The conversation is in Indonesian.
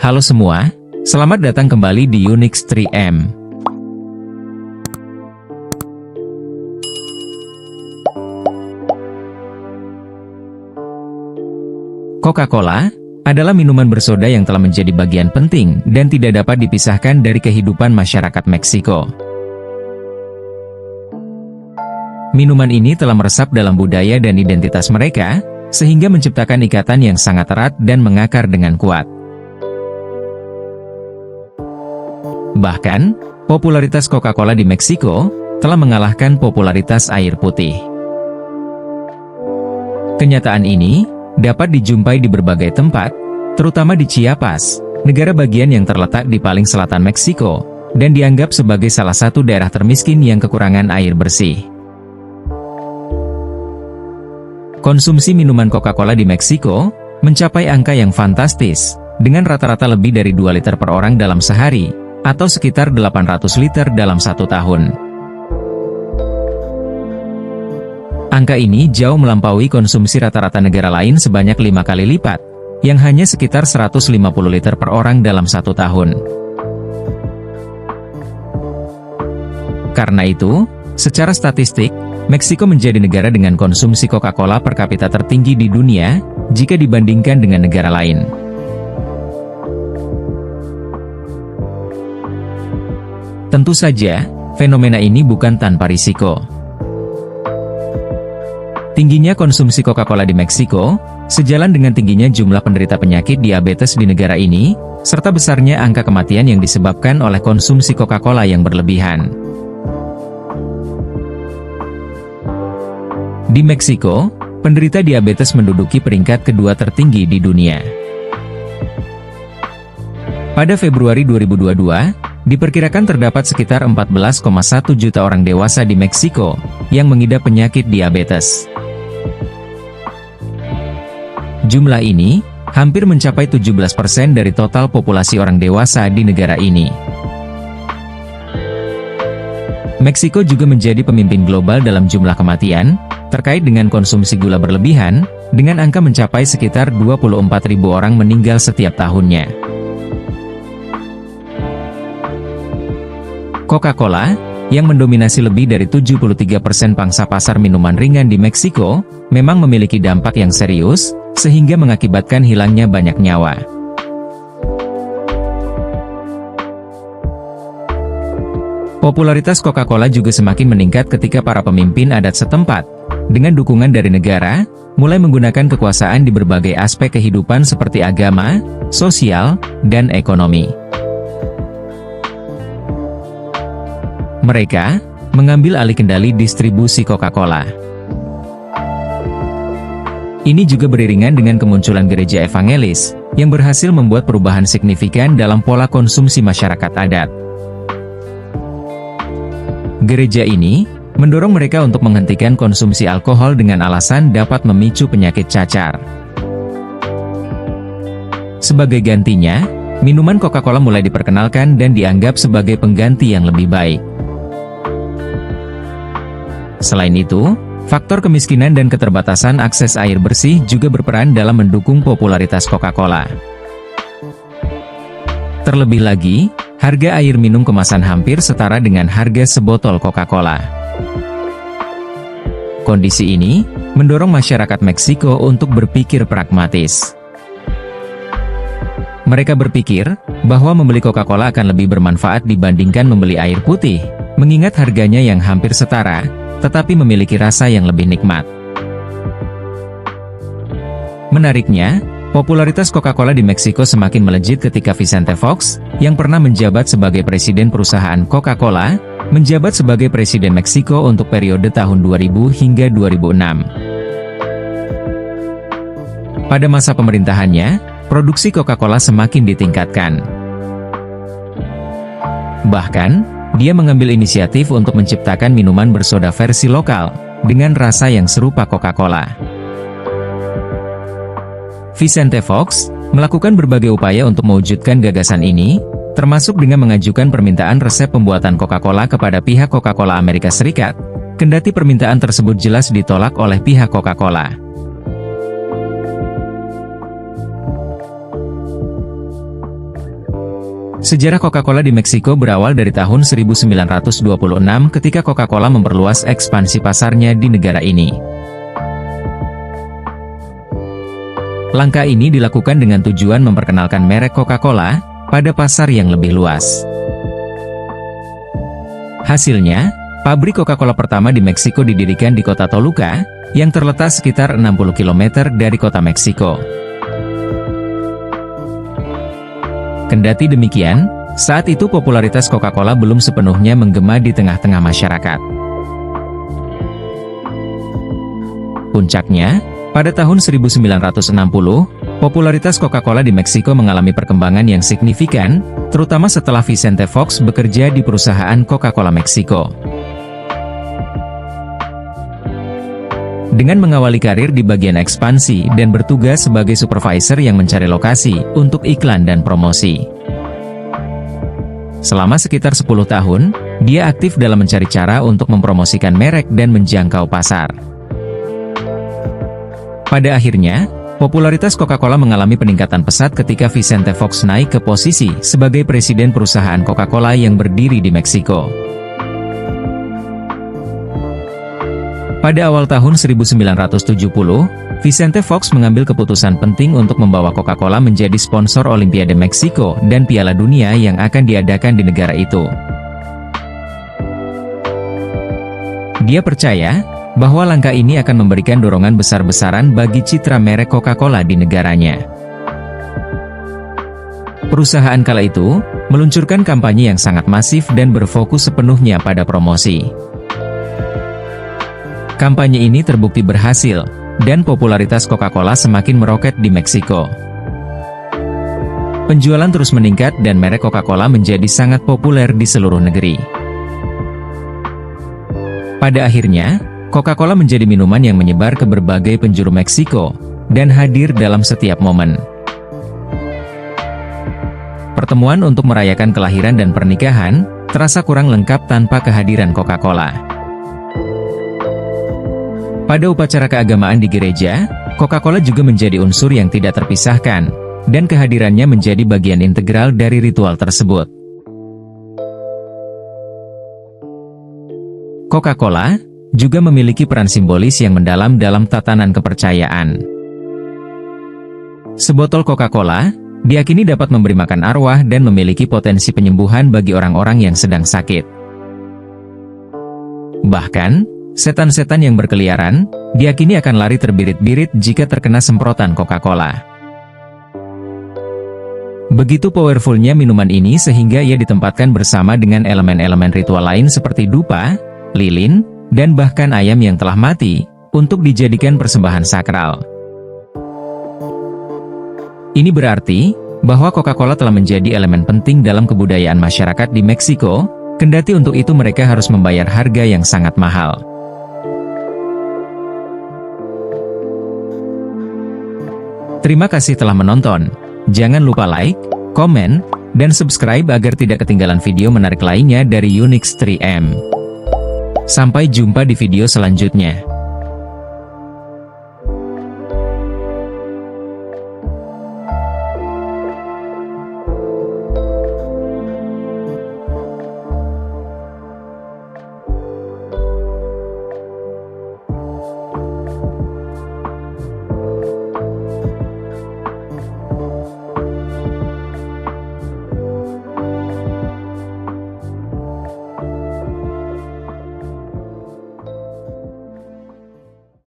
Halo semua, selamat datang kembali di Unix 3M. Coca-Cola adalah minuman bersoda yang telah menjadi bagian penting dan tidak dapat dipisahkan dari kehidupan masyarakat Meksiko. Minuman ini telah meresap dalam budaya dan identitas mereka, sehingga menciptakan ikatan yang sangat erat dan mengakar dengan kuat. Bahkan, popularitas Coca-Cola di Meksiko telah mengalahkan popularitas air putih. Kenyataan ini dapat dijumpai di berbagai tempat, terutama di Chiapas, negara bagian yang terletak di paling selatan Meksiko, dan dianggap sebagai salah satu daerah termiskin yang kekurangan air bersih. Konsumsi minuman Coca-Cola di Meksiko mencapai angka yang fantastis, dengan rata-rata lebih dari 2 liter per orang dalam sehari, atau sekitar 800 liter dalam 1 tahun. Angka ini jauh melampaui konsumsi rata-rata negara lain sebanyak 5 kali lipat, yang hanya sekitar 150 liter per orang dalam 1 tahun. Karena itu, secara statistik, Meksiko menjadi negara dengan konsumsi Coca-Cola per kapita tertinggi di dunia, jika dibandingkan dengan negara lain. Tentu saja, fenomena ini bukan tanpa risiko. Tingginya konsumsi Coca-Cola di Meksiko, sejalan dengan tingginya jumlah penderita penyakit diabetes di negara ini, serta besarnya angka kematian yang disebabkan oleh konsumsi Coca-Cola yang berlebihan. Di Meksiko, penderita diabetes menduduki peringkat kedua tertinggi di dunia. Pada Februari 2022, diperkirakan terdapat sekitar 14,1 juta orang dewasa di Meksiko yang mengidap penyakit diabetes. Jumlah ini hampir mencapai 17% dari total populasi orang dewasa di negara ini. Meksiko juga menjadi pemimpin global dalam jumlah kematian terkait dengan konsumsi gula berlebihan, dengan angka mencapai sekitar 24.000 orang meninggal setiap tahunnya. Coca-Cola, yang mendominasi lebih dari 73% pangsa pasar minuman ringan di Meksiko, memang memiliki dampak yang serius, sehingga mengakibatkan hilangnya banyak nyawa. Popularitas Coca-Cola juga semakin meningkat ketika para pemimpin adat setempat, dengan dukungan dari negara, mulai menggunakan kekuasaan di berbagai aspek kehidupan seperti agama, sosial, dan ekonomi. Mereka mengambil alih kendali distribusi Coca-Cola. Ini juga beriringan dengan kemunculan gereja evangelis, yang berhasil membuat perubahan signifikan dalam pola konsumsi masyarakat adat. Gereja ini mendorong mereka untuk menghentikan konsumsi alkohol dengan alasan dapat memicu penyakit cacar. Sebagai gantinya, minuman Coca-Cola mulai diperkenalkan dan dianggap sebagai pengganti yang lebih baik. Selain itu, faktor kemiskinan dan keterbatasan akses air bersih juga berperan dalam mendukung popularitas Coca-Cola. Terlebih lagi, harga air minum kemasan hampir setara dengan harga sebotol Coca-Cola. Kondisi ini mendorong masyarakat Meksiko untuk berpikir pragmatis. Mereka berpikir bahwa membeli Coca-Cola akan lebih bermanfaat dibandingkan membeli air putih, mengingat harganya yang hampir setara, tetapi memiliki rasa yang lebih nikmat. Menariknya, popularitas Coca-Cola di Meksiko semakin melejit ketika Vicente Fox, yang pernah menjabat sebagai presiden perusahaan Coca-Cola, menjabat sebagai presiden Meksiko untuk periode tahun 2000 hingga 2006. Pada masa pemerintahannya, produksi Coca-Cola semakin ditingkatkan. Bahkan, dia mengambil inisiatif untuk menciptakan minuman bersoda versi lokal, dengan rasa yang serupa Coca-Cola. Vicente Fox melakukan berbagai upaya untuk mewujudkan gagasan ini, termasuk dengan mengajukan permintaan resep pembuatan Coca-Cola kepada pihak Coca-Cola Amerika Serikat, kendati permintaan tersebut jelas ditolak oleh pihak Coca-Cola. Sejarah Coca-Cola di Meksiko berawal dari tahun 1926 ketika Coca-Cola memperluas ekspansi pasarnya di negara ini. Langkah ini dilakukan dengan tujuan memperkenalkan merek Coca-Cola pada pasar yang lebih luas. Hasilnya, pabrik Coca-Cola pertama di Meksiko didirikan di kota Toluca, yang terletak sekitar 60 km dari kota Meksiko. Kendati demikian, saat itu popularitas Coca-Cola belum sepenuhnya menggema di tengah-tengah masyarakat. Puncaknya, pada tahun 1960, popularitas Coca-Cola di Meksiko mengalami perkembangan yang signifikan, terutama setelah Vicente Fox bekerja di perusahaan Coca-Cola Meksiko. Dengan mengawali karir di bagian ekspansi dan bertugas sebagai supervisor yang mencari lokasi untuk iklan dan promosi. Selama sekitar 10 tahun, dia aktif dalam mencari cara untuk mempromosikan merek dan menjangkau pasar. Pada akhirnya, popularitas Coca-Cola mengalami peningkatan pesat ketika Vicente Fox naik ke posisi sebagai presiden perusahaan Coca-Cola yang berdiri di Meksiko. Pada awal tahun 1970, Vicente Fox mengambil keputusan penting untuk membawa Coca-Cola menjadi sponsor Olimpiade Meksiko dan Piala Dunia yang akan diadakan di negara itu. Dia percaya bahwa langkah ini akan memberikan dorongan besar-besaran bagi citra merek Coca-Cola di negaranya. Perusahaan kala itu meluncurkan kampanye yang sangat masif dan berfokus sepenuhnya pada promosi. Kampanye ini terbukti berhasil, dan popularitas Coca-Cola semakin meroket di Meksiko. Penjualan terus meningkat dan merek Coca-Cola menjadi sangat populer di seluruh negeri. Pada akhirnya, Coca-Cola menjadi minuman yang menyebar ke berbagai penjuru Meksiko, dan hadir dalam setiap momen. Pertemuan untuk merayakan kelahiran dan pernikahan, terasa kurang lengkap tanpa kehadiran Coca-Cola. Pada upacara keagamaan di gereja, Coca-Cola juga menjadi unsur yang tidak terpisahkan, dan kehadirannya menjadi bagian integral dari ritual tersebut. Coca-Cola juga memiliki peran simbolis yang mendalam dalam tatanan kepercayaan. Sebotol Coca-Cola diyakini dapat memberi makan arwah dan memiliki potensi penyembuhan bagi orang-orang yang sedang sakit. Bahkan, setan-setan yang berkeliaran, diyakini akan lari terbirit-birit jika terkena semprotan Coca-Cola. Begitu powerfulnya minuman ini sehingga ia ditempatkan bersama dengan elemen-elemen ritual lain seperti dupa, lilin, dan bahkan ayam yang telah mati, untuk dijadikan persembahan sakral. Ini berarti, bahwa Coca-Cola telah menjadi elemen penting dalam kebudayaan masyarakat di Meksiko, kendati untuk itu mereka harus membayar harga yang sangat mahal. Terima kasih telah menonton. Jangan lupa like, komen, dan subscribe agar tidak ketinggalan video menarik lainnya dari Unix 3M. Sampai jumpa di video selanjutnya.